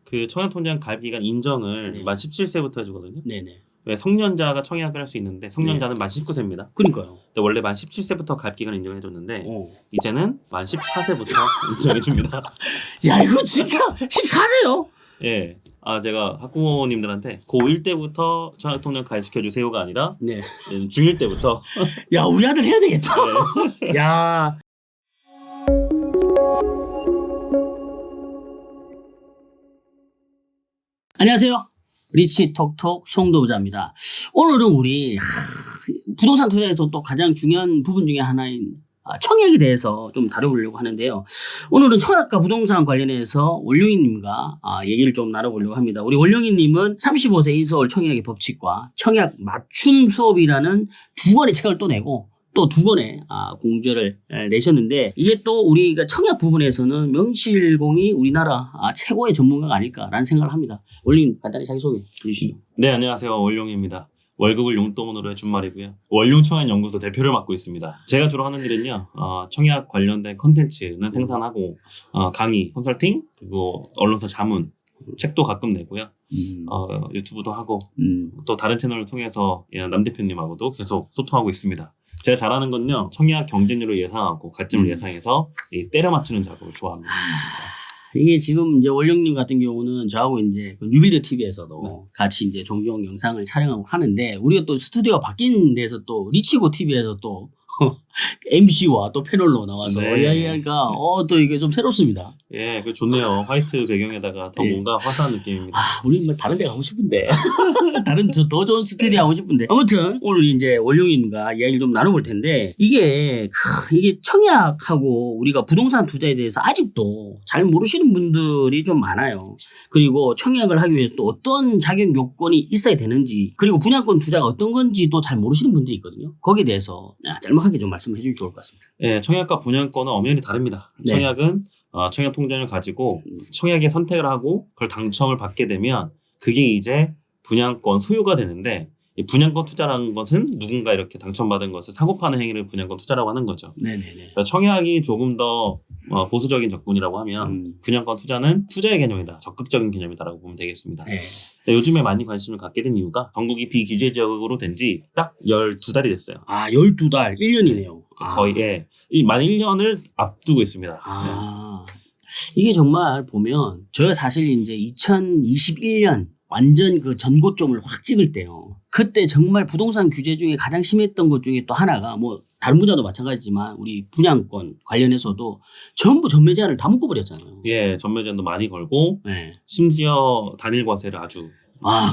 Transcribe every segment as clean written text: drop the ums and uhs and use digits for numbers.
그 청약통장 가입기간 인정을 네. 만 17세부터 해주거든요. 네네. 왜 성년자가 청약을 할 수 있는데 성년자는 만 19세입니다. 그러니까요. 근데 원래 만 17세부터 가입기간 인정을 해줬는데 어. 이제는 만 14세부터 인정해줍니다. 야 이거 진짜 14세요? 예. 제가 학부모님들한테 고1 때부터 청약통장 가입시켜주세요가 아니라 네. 중1 때부터 야 우리 아들 해야 되겠다. 야. 안녕하세요. 리치 톡톡 송도부자입니다. 오늘은 우리 부동산 투자에서 또 가장 중요한 부분 중에 하나인 청약에 대해서 좀 다뤄보려고 하는데요. 오늘은 청약과 부동산 관련해서 원룡이님과 얘기를 좀 나눠보려고 합니다. 우리 원룡이님은 35세 이서울 청약의 법칙과 청약 맞춤 수업이라는 두 권의 책을 또 내고 또 두 권의 공저를 내셨는데 이게 또 우리가 청약 부분에서는 명실공히 우리나라 최고의 전문가가 아닐까라는 생각을 합니다. 원룡님 간단히 자기소개 해주시죠. 네, 안녕하세요. 원룡입니다. 월급을 용돈으로 해준 말이고요. 원룡청약연구소 대표를 맡고 있습니다. 제가 주로 하는 일은요. 청약 관련된 컨텐츠는 생산하고 강의, 컨설팅, 그리고 언론사 자문, 책도 가끔 내고요. 유튜브도 하고 또 다른 채널을 통해서 남 대표님하고도 계속 소통하고 있습니다. 제가 잘하는 건요. 청약 경쟁률을 예상하고 가점을 예상해서 때려 맞추는 작업을 좋아합니다. 이게 지금 이제 원룡님 같은 경우는 저하고 이제 그 뉴빌드 TV에서도 네. 같이 이제 종종 영상을 촬영하고 하는데 우리가 또 스튜디오가 바뀐 데서 또 리치고 TV에서 또 MC와 또 패널로 나와서 네. 이야기하니까 또 이게 좀 새롭습니다. 예, 그 좋네요. 화이트 배경에다가 더 네. 뭔가 화사한 느낌입니다. 우리 뭐 다른 데 가고 싶은데 다른 더 좋은 스튜디오 하고 싶은데 아무튼 오늘 이제 원룡님과 이야기를 좀 나눠볼 텐데 이게 청약하고 우리가 부동산 투자에 대해서 아직도 잘 모르시는 분들이 좀 많아요. 그리고 청약을 하기 위해서 또 어떤 자격 요건이 있어야 되는지 그리고 분양권 투자가 어떤 건지도 잘 모르시는 분들이 있거든요. 거기에 대해서 짤막하게 좀 말씀해 주시면 좋을 것 같습니다. 예, 청약과 분양권은 엄연히 다릅니다. 네. 청약은 청약 통장을 가지고 청약에 선택을 하고 그걸 당첨을 받게 되면 그게 이제 분양권 소유가 되는데 이 분양권 투자라는 것은 누군가 이렇게 당첨받은 것을 사고 파는 행위를 분양권 투자라고 하는 거죠. 네네네. 그래서 청약이 조금 더 보수적인 접근이라고 하면 분양권 투자는 투자의 개념이다. 적극적인 개념이다라고 보면 되겠습니다. 네. 요즘에 많이 관심을 갖게 된 이유가 전국이 비규제 지역으로 된 지 딱 12달이 됐어요. 12달, 1년이네요. 거의 만 1년을 앞두고 있습니다. 네. 이게 정말 보면 저희가 사실 이제 2021년 완전 그 전고점을 확 찍을 때요. 그때 정말 부동산 규제 중에 가장 심했던 것 중에 또 하나가 뭐 다른 분야도 마찬가지지만 우리 분양권 관련해서도 전부 전매제한을 다 묶어버렸잖아요. 예, 전매제한도 많이 걸고 네. 심지어 단일 과세를 아주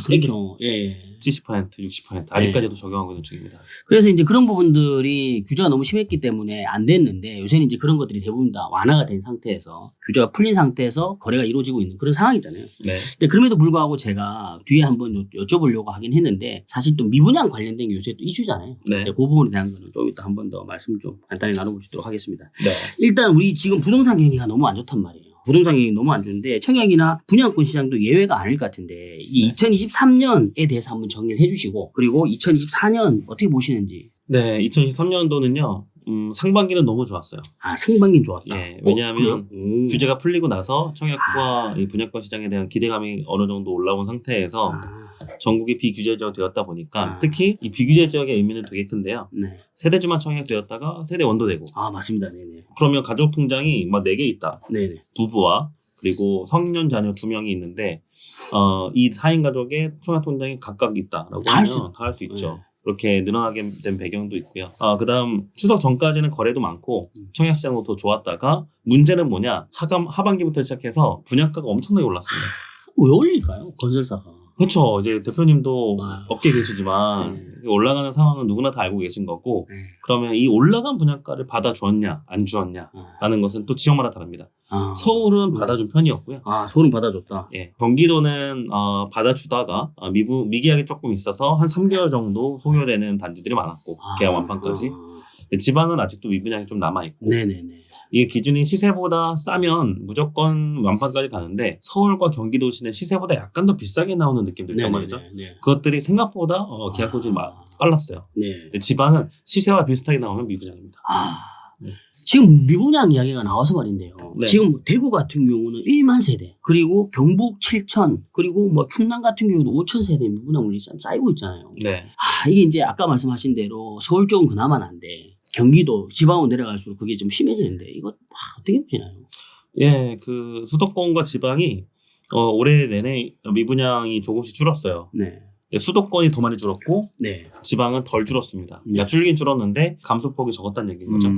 그렇죠. 예. 70%, 60% 아직까지도 적용하고 있는 중입니다. 그래서 이제 그런 부분들이 규제가 너무 심했기 때문에 안 됐는데 요새는 이제 그런 것들이 대부분 다 완화가 된 상태에서 규제가 풀린 상태에서 거래가 이루어지고 있는 그런 상황이잖아요. 네. 근데 그럼에도 불구하고 제가 뒤에 한번 여쭤보려고 하긴 했는데 사실 또 미분양 관련된 게 요새 또 이슈잖아요. 네. 그 부분에 대한 거는 좀 이따 한 번 더 말씀 좀 간단히 나눠보시도록 하겠습니다. 네. 일단 우리 지금 부동산 경기가 너무 안 좋단 말이에요. 부동산 경기 너무 안 좋은데 청약이나 분양권 시장도 예외가 아닐 것 같은데 이 2023년에 대해서 한번 정리를 해주시고 그리고 2024년 어떻게 보시는지. 네, 2023년도는요. 상반기는 너무 좋았어요. 상반기는 좋았다. 예, 왜냐하면 규제가 풀리고 나서 청약과 이 분양권 시장에 대한 기대감이 어느 정도 올라온 상태에서 전국이 비규제 지역 되었다 보니까 특히 이 비규제 지역의 의미는 되게 큰데요. 네. 세대주만 청약되었다가 세대 원도 되고. 맞습니다. 네네. 그러면 가족 통장이 막 4개 있다. 네네. 부부와 그리고 성년 자녀 2명이 있는데 이 4인 가족의 청약 통장이 각각 있다라고 다 할 하면 다 할 수 있죠. 네. 그렇게 늘어나게 된 배경도 있고요. 그다음 추석 전까지는 거래도 많고 청약 시장도 더 좋았다가 문제는 뭐냐? 하반기부터 시작해서 분양가가 엄청나게 올랐습니다. 왜 올릴까요? 건설사가. 그렇죠. 이제 대표님도 업계에 계시지만 올라가는 상황은 누구나 다 알고 계신 거고 그러면 이 올라간 분양가를 받아주었냐 안 주었냐라는 것은 또 지역마다 다릅니다. 서울은 받아준 편이었고요. 서울은 받아줬다. 예, 경기도는 받아주다가 미계약이 조금 있어서 한 3개월 정도 소요되는 단지들이 많았고 계약 완판까지. 지방은 아직도 미분양이 좀 남아있고 네네네. 이게 기준이 시세보다 싸면 무조건 완판까지 가는데 서울과 경기도시는 시세보다 약간 더 비싸게 나오는 느낌도 있단 말이죠. 그것들이 생각보다 계약 소진이 빨랐어요. 네. 지방은 시세와 비슷하게 나오면 미분양입니다. 네. 지금 미분양 이야기가 나와서 말인데요. 네. 지금 대구 같은 경우는 1만 세대, 그리고 경북 7천, 그리고 뭐 충남 같은 경우도 5천 세대 미분양 물량이 쌓이고 있잖아요. 네. 이게 이제 아까 말씀하신 대로 서울 쪽은 그나마 난데 경기도 지방으로 내려갈수록 그게 좀 심해지는데 이거 어떻게 보시나요? 예, 그 수도권과 지방이 올해 내내 미분양이 조금씩 줄었어요. 네. 수도권이 더 많이 줄었고 네. 지방은 덜 줄었습니다. 네. 그러니까 줄긴 줄었는데 감소폭이 적었다는 얘기인 거죠.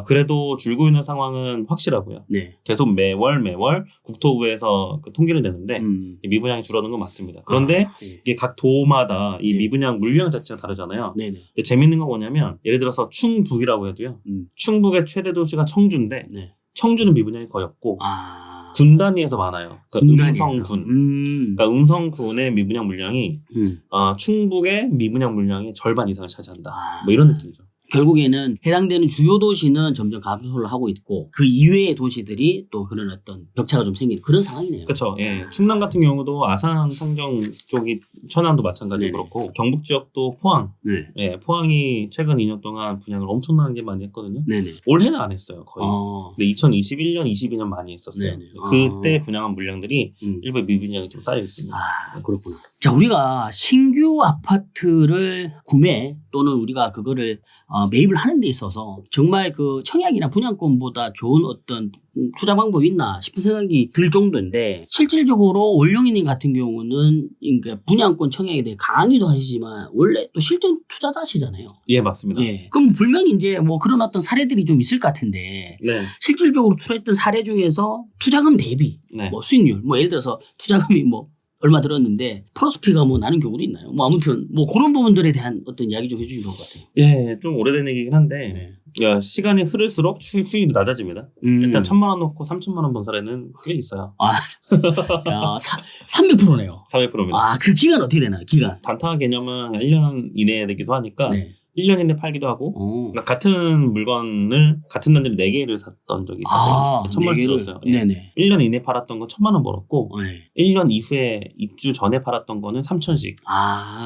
그래도 줄고 있는 상황은 확실하고요. 네. 계속 매월 국토부에서 그 통계를 내는데 미분양이 줄어드는 건 맞습니다. 그런데 네. 이게 각 도마다 이 네. 미분양 물량 자체가 다르잖아요. 네네. 근데 재밌는 건 뭐냐면 예를 들어서 충북이라고 해도요. 충북의 최대 도시가 청주인데 네. 청주는 미분양이 거의 없고 아. 군 단위에서 많아요. 그러니까 음성군. 그러니까 그러니까 음성군의 미분양 물량이 충북의 미분양 물량의 절반 이상을 차지한다. 뭐 이런 느낌이죠. 결국에는 해당되는 주요 도시는 점점 감소를 하고 있고 그 이외의 도시들이 또 그런 어떤 격차가 좀 생기는 그런 상황이네요. 그렇죠. 예. 충남 같은 경우도 아산, 탄경 쪽이 천안도 마찬가지로 네네. 그렇고 경북 지역도 포항. 네. 예, 포항이 최근 2년 동안 분양을 엄청나게 많이 했거든요. 네네. 올해는 안 했어요, 거의. 어. 근데 2021년, 22년 많이 했었어요. 네네. 그때 분양한 물량들이 음. 일부 미분양이 좀 쌓여 있습니다. 그렇구나. 자, 우리가 신규 아파트를 구매 또는 우리가 그거를 매입을 하는 데 있어서 정말 그 청약이나 분양권보다 좋은 어떤 투자 방법이 있나 싶은 생각이 들 정도인데 실질적으로 원룡이님 같은 경우는 그러니까 분양권 청약에 대해 강의도 하시지만 원래 또 실전 투자도 하시잖아요. 예, 맞습니다. 예. 그럼 분명히 이제 뭐 그런 어떤 사례들이 좀 있을 것 같은데 네. 실질적으로 투자했던 사례 중에서 투자금 대비 네. 뭐 수익률 뭐 예를 들어서 투자금이 뭐 얼마 들었는데 프로스피가 뭐 나는 경우도 있나요? 뭐 아무튼 뭐 그런 부분들에 대한 어떤 이야기 좀 해주시면 좋을 것 같아요. 예, 좀 오래된 얘기긴 한데 야, 시간이 흐를수록 수익이 낮아집니다. 일단 1,000만 원 놓고 3,000만 원 번 사례는 꽤 있어요. 야, 300%네요. 400%입니다. 그 기간 어떻게 되나요? 기간. 단타 개념은 1년 이내에 되기도 하니까 네. 1년 이내 팔기도 하고 그러니까 같은 물건을 같은 단지를 4개를 샀던 적이 있어요. 1,000만 원 들었어요. 예. 네네. 1년 이내 팔았던 건 1,000만 원 벌었고 네. 1년 이후에 입주 전에 팔았던 거는 3,000씩.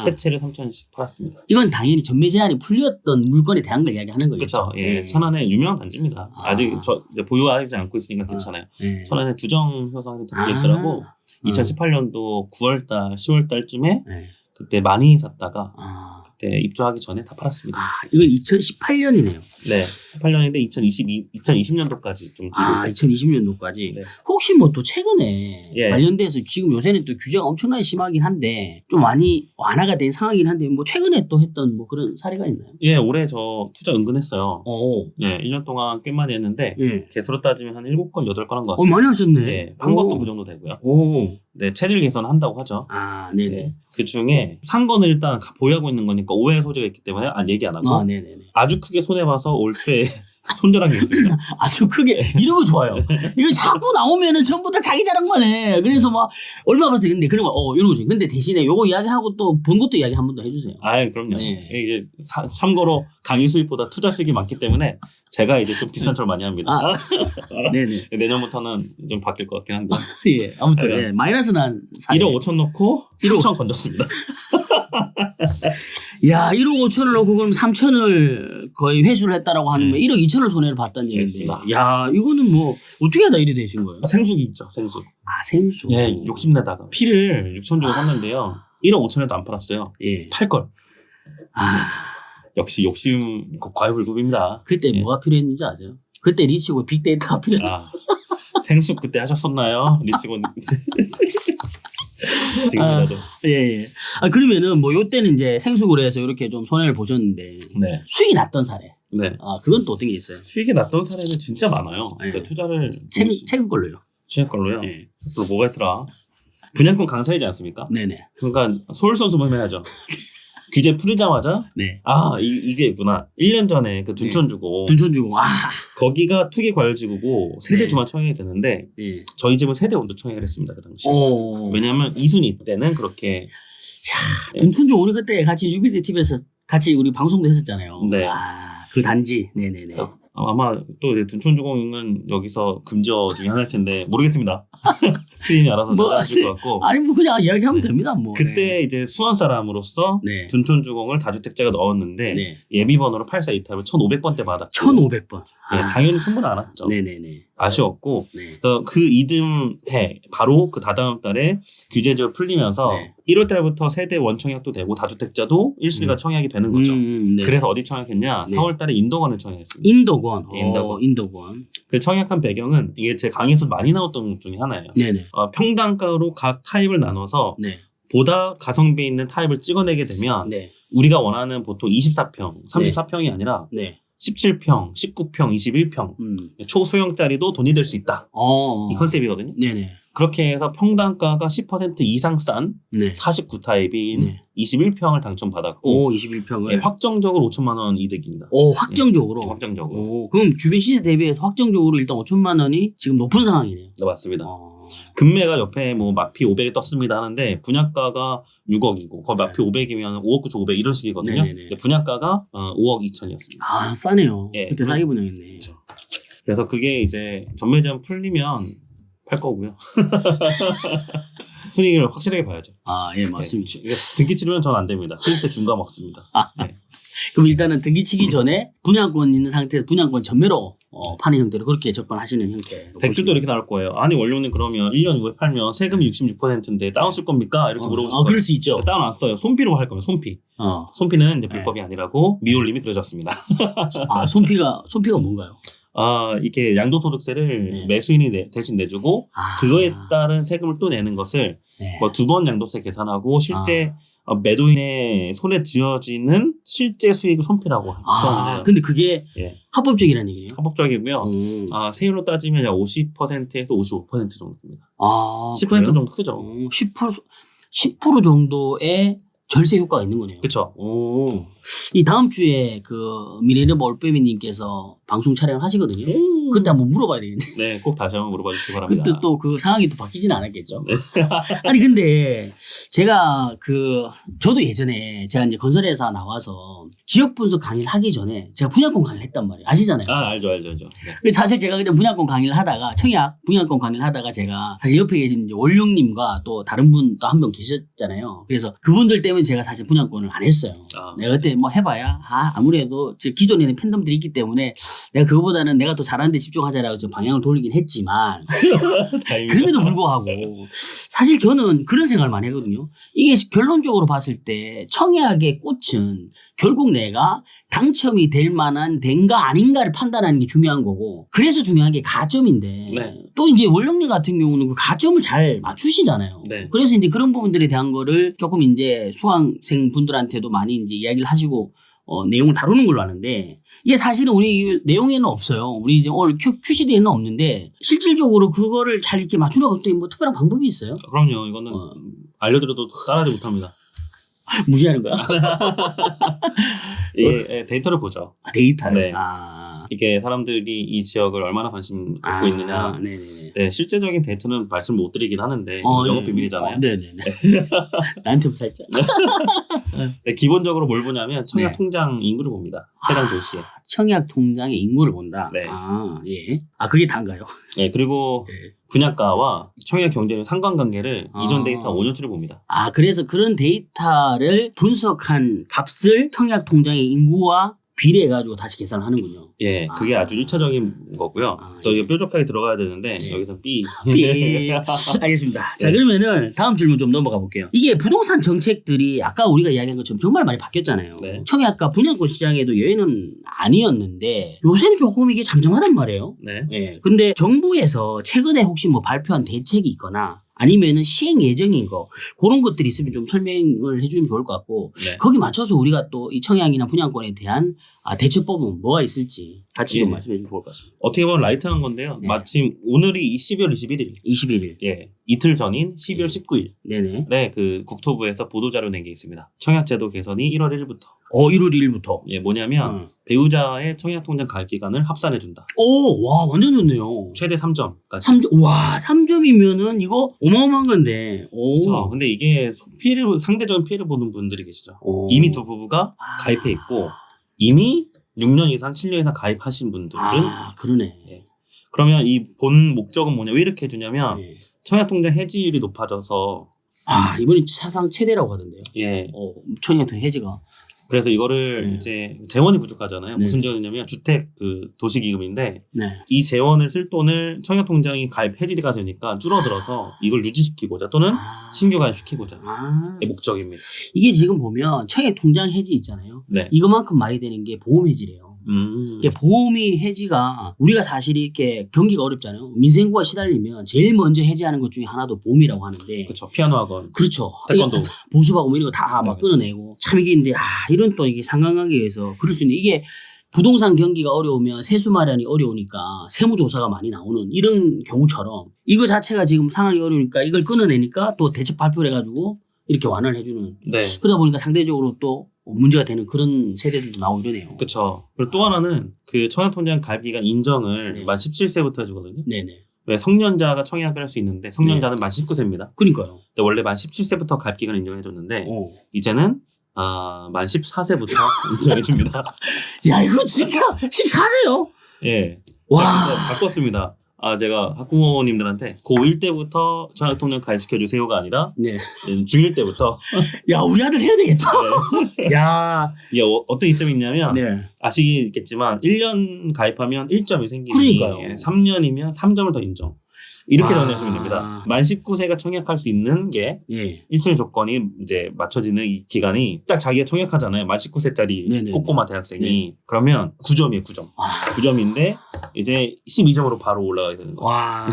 세 채를 3,000씩 팔았습니다. 이건 당연히 전매 제한이 풀렸던 물건에 대한 걸 이야기하는 거죠. 그렇죠. 예. 네. 천안의 유명한 단지입니다. 아직 이제 보유하지 않고 있으니까 괜찮아요. 네. 천안에 두정 효성 엔터프라이즈라고 2018년도 9월달, 10월달쯤에 네. 그때 많이 샀다가 그때 입주하기 전에 다 팔았습니다. 이건 2018년이네요. 네, 18년인데 2020년도까지 좀 들고 있어요. 2020년도까지. 네. 혹시 뭐 또 최근에 예. 관련돼서 지금 요새는 또 규제가 엄청나게 심하긴 한데 좀 많이 완화가 된 상황이긴 한데 뭐 최근에 또 했던 뭐 그런 사례가 있나요? 예, 올해 저 투자 은근했어요. 오. 예, 1년 동안 꽤 많이 했는데 예. 개수로 따지면 한 7건, 8건 한 것 같습니다. 많이 하셨네. 예, 판 것도 그 정도 되고요. 오. 네, 체질 개선한다고 하죠. 네네. 네. 그 중에 산 거는 일단 보유하고 있는 거니까 오해 소지가 있기 때문에 얘기 안 하고 네네네. 아주 크게 손해봐서 올 초에 손절한 게 있습니다. 아주 크게 이런 거 좋아요. 이거 자꾸 나오면은 전부 다 자기 자랑만 해. 그래서 막 얼마 벌었어. 근데 그러면 이런 거죠. 근데 대신에 요거 이야기하고 또 본 것도 이야기 한 번 더 해주세요. 그럼요. 예. 이게 참고로 강의 수입보다 투자 수익이 많기 때문에 제가 이제 좀 비싼 척을 많이 합니다. 네네. 내년부터는 좀 바뀔 것 같긴 한데. 예. 아무튼 예. 마이너스 난 1억 5천 넣고 3천 건졌습니다. 야, 1억 5천을 넣고 그럼 3천을 거의 회수를 했다라고 하면 1억 2천을 손해를 봤다는 얘기인데. 그렇습니다. 야, 이거는 뭐 어떻게 하다 이래 되신 거예요? 생수기 있죠, 생수. 생수. 예, 욕심내다가 피를 6천 주고 샀는데요. 1억 5천에도 안 팔았어요. 예. 팔걸. 역시 욕심 과유불급입니다. 그때 예. 뭐가 필요했는지 아세요? 그때 리치고 빅데이터가 필요했어요. 생수 그때 하셨었나요? 리치곤. 지금이라도. 예. 그러면은 뭐 요때는 이제 생수구래에서 이렇게 좀 손해를 보셨는데 네. 수익이 났던 사례. 네. 그건 또 어떤 게 있어요? 수익이 났던 사례는 진짜 많아요. 네. 그러니까 투자를 최근 걸로요. 최근 걸로요. 예. 또 뭐가 있더라? 분양권 강사이지 않습니까? 네네. 그러니까 서울 선수만 해야죠. 규제 풀리자마자 네. 이게 있구나. 1년 전에 그 둔촌 주고 둔촌 주고 거기가 투기 과열지구고 세대 네. 주만 청약이 되는데 예. 저희 집은 세대 온도 청약을 했습니다. 그 당시. 왜냐하면 2순위 때는 그렇게 둔촌 주 우리 그때 같이 유비대 TV에서 같이 우리 방송도 했었잖아요. 네. 그 단지. 네네네. 그래서 아마 또 둔촌주공은 여기서 금저 중에 하나일 텐데 모르겠습니다. 피디님이 알아서 잘하실 것 같고. 아니 뭐 그냥 이야기하면 됩니다. 뭐. 그때 이제 수원 사람으로서 네. 둔촌주공을 다주택자가 넣었는데 네. 예비번호로 8428을 1,500번대 받았고 1,500번. 당연히 승부는 안 왔죠. 네네네. 아쉬웠고 네. 그 이듬해 바로 그 다다음 달에 규제제가 풀리면서 네. 1월 달부터 세대 원청약도 되고 다주택자도 1순위가 청약이 되는 거죠. 네. 그래서 어디 청약했냐? 네. 4월 달에 인도권을 청약했습니다. 인도권. 인도권. 인도권. 그 청약한 배경은 이게 제 강의에서 많이 나왔던 것 중에 하나예요. 네네. 평단가로 각 타입을 나눠서 네. 보다 가성비 있는 타입을 찍어내게 되면 네. 우리가 원하는 보통 24평, 34평이 아니라 네. 17평, 19평, 21평 초소형짜리도 돈이 될 수 있다. 이 컨셉이거든요. 네네. 그렇게 해서 평당가가 10% 이상 싼 네. 49타입인 네. 21평을 당첨받았고 21평을. 확정적으로 5천만 원 이득입니다. 확정적으로. 확정적으로. 그럼 주변 시세 대비해서 확정적으로 일단 5천만 원이 지금 높은 상황이네요. 네, 맞습니다. 금매가 옆에 뭐 마피 500에 떴습니다 하는데 분양가가 6억이고 거기 마피 500이면 5억 9천 5백 이런 식이거든요. 네네네. 근데 분양가가 5억 2천이었습니다. 싸네요. 예. 그때 싸게 분양했네. 그래서 그게 이제 전매제한 풀리면 팔 거고요. 순위를 확실하게 봐야죠. 예, 맞습니다. 네. 등기 치르면 전 안 됩니다. 실세 중과 먹습니다. 네. 그럼 일단은 등기 치기 전에 분양권 있는 상태에서 분양권 전매로 파는 형태로 그렇게 접근하시는 형태. 댓글도 이렇게 나올 거예요. 아니 원료는 그러면 1년 이후에 팔면 세금이 66%인데 다운 쓸 겁니까? 이렇게 물어보실 거예요. 그럴 수 있죠. 다운 왔어요. 손피로 할 거면 손피. 손피는 이제 불법이 아니라고 미올님이 그러셨습니다. 손피가 뭔가요? 이게 양도소득세를 매수인이 대신 내주고 그거에 따른 세금을 또 내는 것을 뭐 2번 양도세 계산하고 실제 매도인의 손에 쥐어지는 실제 수익을 손피라고 표현을 해요. 근데 그게 합법적이라는 얘기예요? 합법적이고요. 세율로 따지면 약 50%에서 55% 정도입니다. 10% 그래요? 정도 크죠. 10% 정도의 절세 효과가 있는 거네요. 그렇죠. 이 다음 주에 그 미래리버 올빼미님께서 방송 촬영을 하시거든요. 그때 한번 물어봐야 되겠네. 네, 꼭 다시 한번 물어봐 주시기 바랍니다. 그때 또 그 상황이 또 바뀌지는 않았겠죠. 아니 근데 제가 저도 예전에 제가 이제 건설회사 나와서 지역 분석 강의를 하기 전에 제가 분양권 강의를 했단 말이에요. 아시잖아요. 알죠. 네. 근데 사실 제가 그냥 분양권 강의를 하다가 청약 분양권 강의를 하다가 제가 사실 옆에 계신 이제 원룡님과 또 다른 분 또 한 분 계셨잖아요. 그래서 그분들 때문에 제가 사실 분양권을 안 했어요. 내가 그때 뭐 해봐야 아무래도 기존에는 팬덤들이 있기 때문에 내가 그거보다는 내가 더 잘하는 데 집중하자라고 좀 방향을 돌리긴 했지만 그럼에도 불구하고 사실 저는 그런 생각을 많이 하거든요. 이게 결론적으로 봤을 때 청약의 꽃은 결국 내가 당첨이 될 만한 된가 아닌가를 판단하는 게 중요한 거고 그래서 중요한 게 가점인데 또 이제 원룡님 같은 경우는 그 가점을 잘 맞추시잖아요. 그래서 이제 그런 부분들에 대한 거를 조금 이제 수강생 분들한테도 많이 이제 이야기를 하시고 내용을 다루는 걸로 아는데 이게 사실은 우리 내용에는 없어요. 우리 이제 오늘 QCD에는 없는데 실질적으로 그거를 잘 이렇게 맞추는 것도 뭐 특별한 방법이 있어요? 그럼요. 이거는 알려드려도 따라하지 못합니다. 무시하는 거야? 예, 데이터를 보죠. 데이터를? 이게 사람들이 이 지역을 얼마나 관심 갖고 있느냐. 네, 실제적인 데이터는 말씀 못 드리긴 하는데 영업 비밀이잖아요. 네네네. 나한테 살짝. 네, 기본적으로 뭘 보냐면 청약 통장 인구를 봅니다. 해당 도시에. 청약 통장의 인구를 본다. 네. 예. 그게 다인가요? 네, 그리고 분양가와 청약 경쟁의 상관관계를 이전 데이터 5년치를 봅니다. 그래서 그런 데이터를 분석한 값을 청약 통장의 인구와 비례해가지고 다시 계산을 하는군요. 예, 그게 아주 1차적인 거고요. 또 이게 뾰족하게 들어가야 되는데 여기서 B. 알겠습니다. 자, 그러면은 다음 질문 좀 넘어가 볼게요. 이게 부동산 정책들이 아까 우리가 이야기한 것처럼 정말 많이 바뀌었잖아요. 청약과 분양권 시장에도 여유는 아니었는데 요새는 조금 이게 잠잠하단 말이에요. 근데 정부에서 최근에 혹시 뭐 발표한 대책이 있거나 아니면은 시행 예정인 거 그런 것들이 있으면 좀 설명을 해주면 좋을 것 같고 거기 맞춰서 우리가 또 이 청약이나 분양권에 대한 대처법은 뭐가 있을지 같이 좀 말씀해 주면 좋을 것 같습니다. 어떻게 보면 라이트한 건데요. 마침 오늘이 12월 21일. 예, 이틀 전인 12월 19일. 네, 그 국토부에서 보도자료 낸 게 있습니다. 청약제도 개선이 1월 1일부터. 1월 1일부터. 예, 뭐냐면 배우자의 청약통장 가입 기간을 합산해준다. 와, 완전 좋네요. 최대 3점까지. 3점. 와, 3점이면은 이거 어마어마한 건데. 그렇죠. 근데 이게 상대적인 피해를 보는 분들이 계시죠. 이미 두 부부가 가입해 있고 이미 6년 이상, 7년 이상 가입하신 분들은 그러네. 예. 그러면 이 본 목적은 뭐냐? 왜 이렇게 해주냐면 청약통장 해지율이 높아져서 이번이 사상 최대라고 하던데요. 예. 청약통장 해지가. 그래서 이거를 이제 재원이 부족하잖아요. 네. 무슨 재원이냐면 주택 그 도시기금인데 네. 이 재원을 쓸 돈을 청약통장이 가입 해지가 되니까 줄어들어서 이걸 유지시키고자 또는 신규 가입시키고자 의 목적입니다. 이게 지금 보면 청약 통장 해지 있잖아요. 네. 이것만큼 많이 되는 게 보험 해지래요. 이게 보험이 해지가 우리가 사실 이렇게 경기가 어렵잖아요. 민생구가 시달리면 제일 먼저 해지하는 것 중에 하나도 보험이라고 하는데. 그렇죠. 피아노 학원. 그렇죠. 태권도. 보수하고 뭐 이런 거 다 막 네. 끊어내고. 참 이게 이제 이런 또 이게 상관관계에서 그럴 수 있는 이게 부동산 경기가 어려우면 세수 마련이 어려우니까 세무조사가 많이 나오는 이런 경우처럼 이거 자체가 지금 상황이 어려우니까 이걸 끊어내니까 또 대책 발표를 해가지고 이렇게 완화를 해주는. 네. 그러다 보니까 상대적으로 또 문제가 되는 그런 세대들도 나오고 이러네요. 그렇죠. 그리고 또 하나는 그 청약통장 가입 기간 인정을 네. 만 17세부터 해주거든요. 네네. 왜 성년자가 청약을 할 수 있는데 성년자는 만 19세입니다. 그러니까요. 근데 원래 만 17세부터 가입 기간 인정해줬는데 이제는 만 14세부터 인정해줍니다. 야 이거 진짜 14세요? 예. 와. 자, 바꿨습니다. 제가 학부모님들한테 고1 때부터 청약통장 가입시켜주세요가 아니라 네. 중1 때부터 야 우리 아들 해야 되겠다. 야. 이게 어떤 이점이 있냐면 네. 아시겠지만 1년 가입하면 1점이 생기니 그러니까요. 3년이면 3점을 더 인정. 이렇게 아. 정리하시면 됩니다. 만 19세가 청약할 수 있는 게 예. 1순위 조건이 이제 맞춰지는 이 기간이 딱 자기가 청약하잖아요. 만 19세짜리 네네. 꼬꼬마 대학생이. 네. 그러면 9점이에요. 9점. 아. 9점인데 이제 12점으로 바로 올라가야 되는 거죠. 와,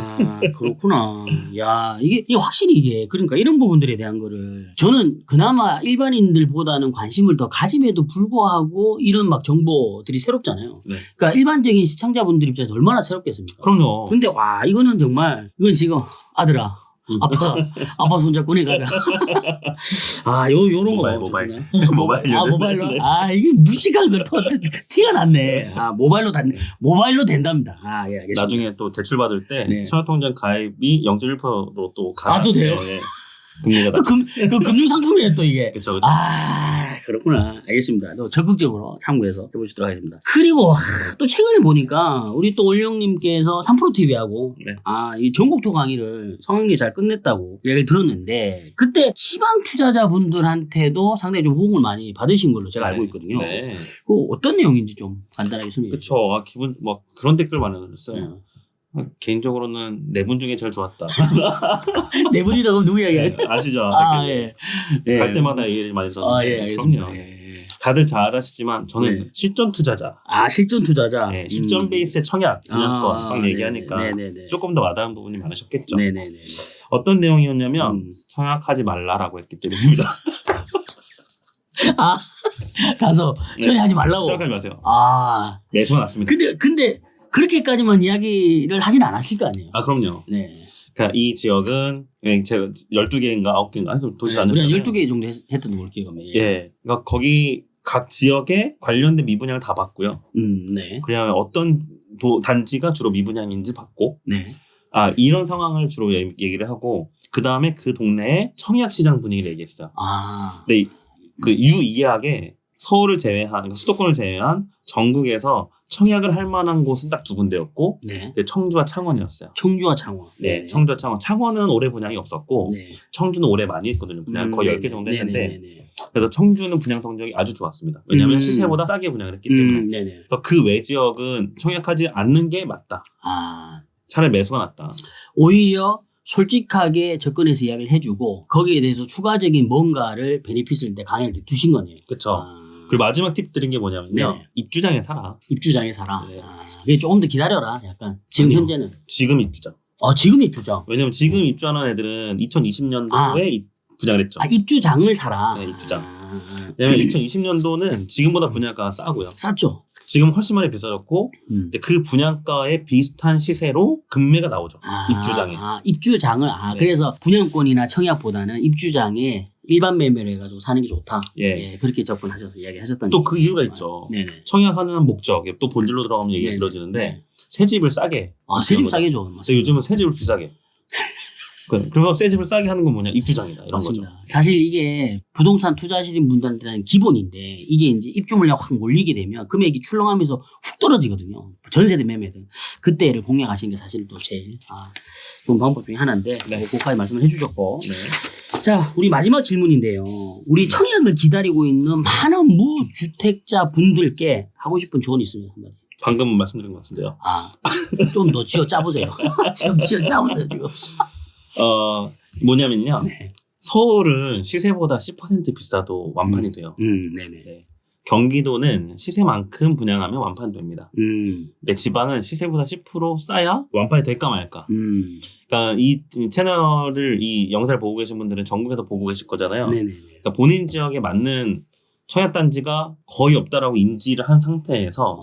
그렇구나. 야, 이게 확실히 이게, 그러니까 이런 부분들에 대한 거를 저는 그나마 일반인들보다는 관심을 더 가짐에도 불구하고 이런 막 정보들이 새롭잖아요. 네. 그러니까 일반적인 시청자분들 입장에서 얼마나 새롭겠습니까? 그럼요. 근데 와, 이거는 정말, 이건 지금 아들아. 아빠 손잡고 내 가자. 요런 거. 모바일. 모바일로? 네. 이게 무식한 거 티가 났네. 모바일로 된답니다. 예, 알겠습니다. 나중에 또 대출 받을 때 네. 청약통장 가입이 0.1%로 또 또 돼요? 네. 금리가 또 그 금융상품이에요, 또 이게. 그렇죠. 그렇구나. 알겠습니다. 또 적극적으로 참고해서 해보시도록 하겠습니다. 그리고 또 최근에 보니까 우리 또 올영님께서 3프로TV하고 네. 이 전국토 강의를 성황리에 잘 끝냈다고 얘기를 들었는데 그때 시방 투자자분들한테도 상당히 좀 호응을 많이 받으신 걸로 제가 알고 있거든요. 네. 그 어떤 내용인지 좀 간단하게 설명해 주세요. 그렇죠. 기분 뭐 그런 댓글 많이 올렸어요. 개인적으로는 네 분 중에 제일 좋았다. 네 분이라고 누구 이야기해요? 아시죠? 예. 갈 때마다 얘기를 많이 들었는데. 예, 알겠습니다. 그럼요. 예. 다들 잘 아시지만 저는 네. 실전 투자자. 실전 투자자. 네, 실전 베이스의 청약, 분양권 딱 얘기하니까 네네네. 조금 더 와닿은 부분이 많으셨겠죠. 네네네. 어떤 내용이었냐면 청약하지 말라라고 했기 때문입니다. 가서 청약하지 말라고. 청약하지 마세요. 매수가 났습니다. 근데 그렇게까지만 이야기를 하진 않았을 거 아니에요. 그럼요. 네. 그러니까 이 지역은 제가 12개인가 9개인가 좀 도시 안 우리가 됐잖아요. 12개 정도 했던 걸로 기억하면. 예. 그러니까 거기 각 지역에 관련된 미분양을 다 받고요. 네. 그냥 어떤 단지가 주로 미분양인지 받고 네. 이런 상황을 주로 얘기를 하고 그 다음에 그 동네의 청약 시장 분위기를 얘기했어요. 근데 그 유이하게 서울을 제외한 그러니까 수도권을 제외한 전국에서 청약을 할 만한 곳은 딱 두 군데였고 네. 청주와 창원이었어요. 청주와 창원. 네, 청주와 창원. 창원은 올해 분양이 없었고 네. 청주는 올해 많이 했거든요. 분양 거의 10개 정도 했는데 네네네. 그래서 청주는 분양 성적이 아주 좋았습니다. 왜냐하면 시세보다 싸게 분양을 했기 때문에. 네네. 그래서 그 외 지역은 청약하지 않는 게 맞다. 차라리 매수가 낫다. 오히려 솔직하게 접근해서 이야기를 해주고 거기에 대해서 추가적인 뭔가를 베네핏을 강의할 때 두신 거네요. 그렇죠. 그리고 마지막 팁 드린 게 뭐냐면요. 네. 입주장에 사라. 입주장에 사라. 네. 그게 조금 더 기다려라. 약간 지금 아니요. 현재는. 지금 입주장. 지금 입주장. 왜냐면 지금 입주하는 애들은 2020년도에 분양을 했죠. 입주장을 사라. 네, 입주장. 왜냐면 2020년도는 지금보다 분양가가 싸고요. 쌌죠. 지금 훨씬 많이 비싸졌고 근데 그 분양가에 비슷한 시세로 금매가 나오죠. 입주장에. 입주장을 네. 그래서 분양권이나 청약보다는 입주장에 일반 매매를 해가지고 사는 게 좋다. 예. 그렇게 접근하셔서 이야기하셨던. 또 그 이유가 있죠. 네네. 청약하는 목적, 또 본질로 들어가면 얘기가 네네. 길어지는데 네. 새 집을 싸게. 새 집 싸게 줘. 그래서 요즘은 새 집을 비싸게. 그래서 새 집을 싸게 하는 건 뭐냐? 입주장이다. 이런 맞습니다. 거죠. 사실 이게 부동산 투자하시는 분들한테는 기본인데 이게 이제 입주 물량 확 몰리게 되면 금액이 출렁하면서 훅 떨어지거든요. 전세대 매매든 그때를 공략하시는 게 사실 또 제일 좋은 방법 중에 하나인데 네. 그까지 말씀을 해주셨고 네. 자, 우리 마지막 질문인데요. 우리 청약을 기다리고 있는 많은 무주택자 분들께 하고 싶은 조언이 있으면 한마디. 방금 말씀드린 것 같은데요. 좀 더 쥐어 짜보세요. 지금 쥐어 짜보세요, 지금. 뭐냐면요. 네. 서울은 시세보다 10% 비싸도 완판이 돼요. 네네. 네. 경기도는 시세만큼 분양하면 완판이 됩니다. 근데 지방은 시세보다 10% 싸야 완판이 될까 말까. 그러니까 이 채널을 이 영상을 보고 계신 분들은 전국에서 보고 계실 거잖아요. 네네. 그러니까 본인 지역에 맞는 청약단지가 거의 없다라고 인지를 한 상태에서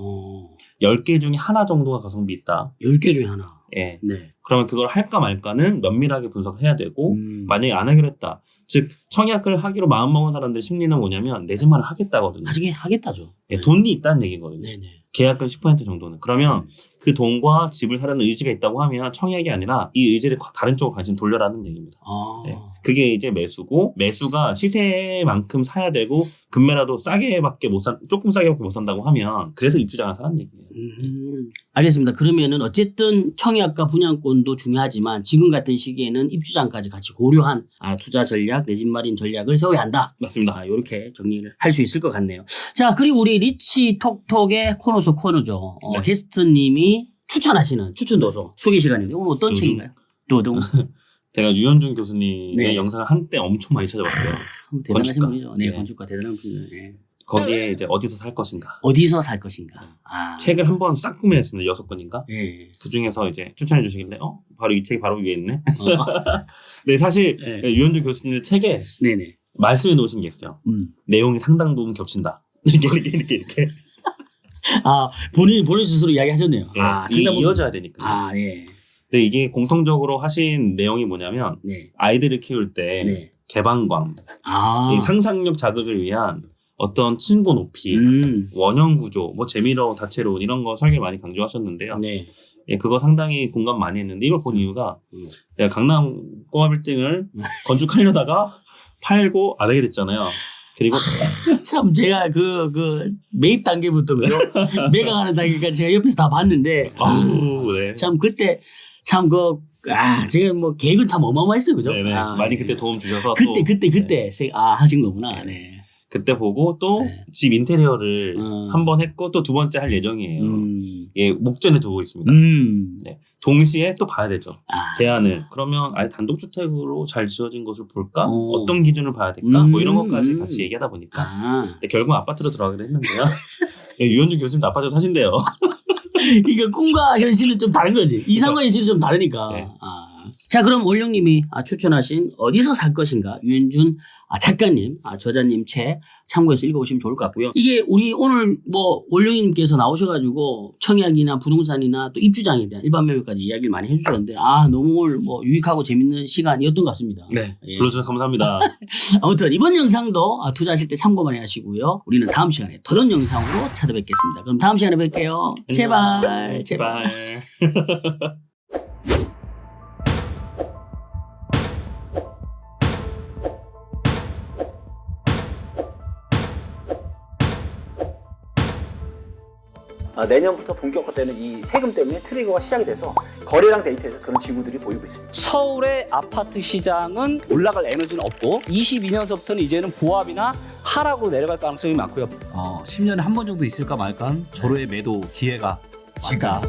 10개 중에 하나 정도가 가성비 있다. 10개 중에 하나. 예. 네. 그러면 그걸 할까 말까는 면밀하게 분석해야 되고 만약에 안 하기로 했다. 즉 청약을 하기로 마음먹은 사람들 심리는 뭐냐면 내 집만을 하겠다거든요. 나중에 하겠다죠. 예, 돈이 있다는 얘기거든요. 네네. 계약금 10% 정도는. 그러면 그 돈과 집을 사려는 의지가 있다고 하면 청약이 아니라 이 의지를 다른 쪽으로 관심 돌려라는 얘기입니다. 네. 그게 이제 매수고 매수가 시세만큼 사야 되고 금매라도 싸게밖에 못 산, 조금 싸게밖에 못 산다고 하면 그래서 입주장을 사는 얘기예요. 알겠습니다. 그러면은 어쨌든 청약과 분양권도 중요하지만 지금 같은 시기에는 입주장까지 같이 고려한 투자 전략, 내 집 마련 전략을 세워야 한다. 맞습니다. 이렇게 정리를 할 수 있을 것 같네요. 자, 그리고 우리 리치 톡톡의 코너 속 코너죠. 네. 게스트님이 추천하시는 추천 도서 소개 시간인데 오늘 어떤 책인가요? 두둥. 제가 유현준 교수님의 네. 영상을 한때 엄청 많이 찾아봤어요. 대단하신 건축가. 분이죠. 네, 네. 건축가 대단한 분이죠. 네. 거기에 이제 어디서 살 것인가. 어디서 살 것인가. 책을 한번 싹 구매했습니다. 6권인가? 네. 그 중에서 이제 추천해 주시길래 바로 이 책이 바로 위에 있네. 네, 사실 네. 유현준 교수님의 책에 네네. 말씀해 놓으신 게 있어요. 내용이 상당 부분 겹친다. 이렇게. 본인 스스로 이야기하셨네요. 네, 상당히 이어져야 되니까. 예. 근데 이게 공통적으로 하신 내용이 뭐냐면 네. 아이들을 키울 때 네. 개방광, 이 상상력 자극을 위한 어떤 층고 높이, 원형 구조, 뭐 재미로 다채로운 이런 거 설계 많이 강조하셨는데요. 네. 예, 그거 상당히 공감 많이 했는데 이걸 본 이유가 내가 강남 꼬마 빌딩을 건축하려다가 팔고 안 하게 됐잖아요. 그리고 참 제가 그 매입 단계부터 매각하는 단계까지 제가 옆에서 다 봤는데 네. 참 그때 참 제가 뭐 계획은 참 어마어마했어요, 그죠? 네네. 많이 그때 도움 주셔서 그때 하신 거구나. 네. 그때 보고 또 집 인테리어를 한 번 했고 또 두 번째 할 예정이에요. 예, 목전에 두고 있습니다. 네. 동시에 또 봐야 되죠. 대안을. 그러면 아예 단독주택으로 잘 지어진 것을 볼까? 어떤 기준을 봐야 될까? 뭐 이런 것까지 같이 얘기하다 보니까. 근데 결국 아파트로 들어가기로 했는데요. 예, 유현준 교수님도 아파트 사신대요. 이게 꿈과 현실은 좀 다른 거지. 이상과 현실은 좀 다르니까. 네. 자, 그럼 원룡님이 추천하신 어디서 살 것인가 유현준 작가님, 저자님 책 참고해서 읽어보시면 좋을 것 같고요. 이게 우리 오늘 뭐 원룡님께서 나오셔가지고 청약이나 부동산이나 또 입주장에 대한 일반 매매까지 이야기를 많이 해주셨는데 너무 오늘 뭐 유익하고 재밌는 시간이었던 것 같습니다. 네, 예. 불러주셔서 감사합니다. 아무튼 이번 영상도 투자하실 때 참고 많이 하시고요. 우리는 다음 시간에 더 좋은 영상으로 찾아뵙겠습니다. 그럼 다음 시간에 뵐게요. 제발. 제발. 내년부터 본격화되는 이 세금 때문에 트리거가 시작이 돼서 거래량 데이터에서 그런 징후들이 보이고 있습니다. 서울의 아파트 시장은 올라갈 에너지는 없고 22년서부터는 이제는 보합이나 하락으로 내려갈 가능성이 많고요. 10년에 한 번 정도 있을까 말까 한 절호의 매도 기회가 왔다.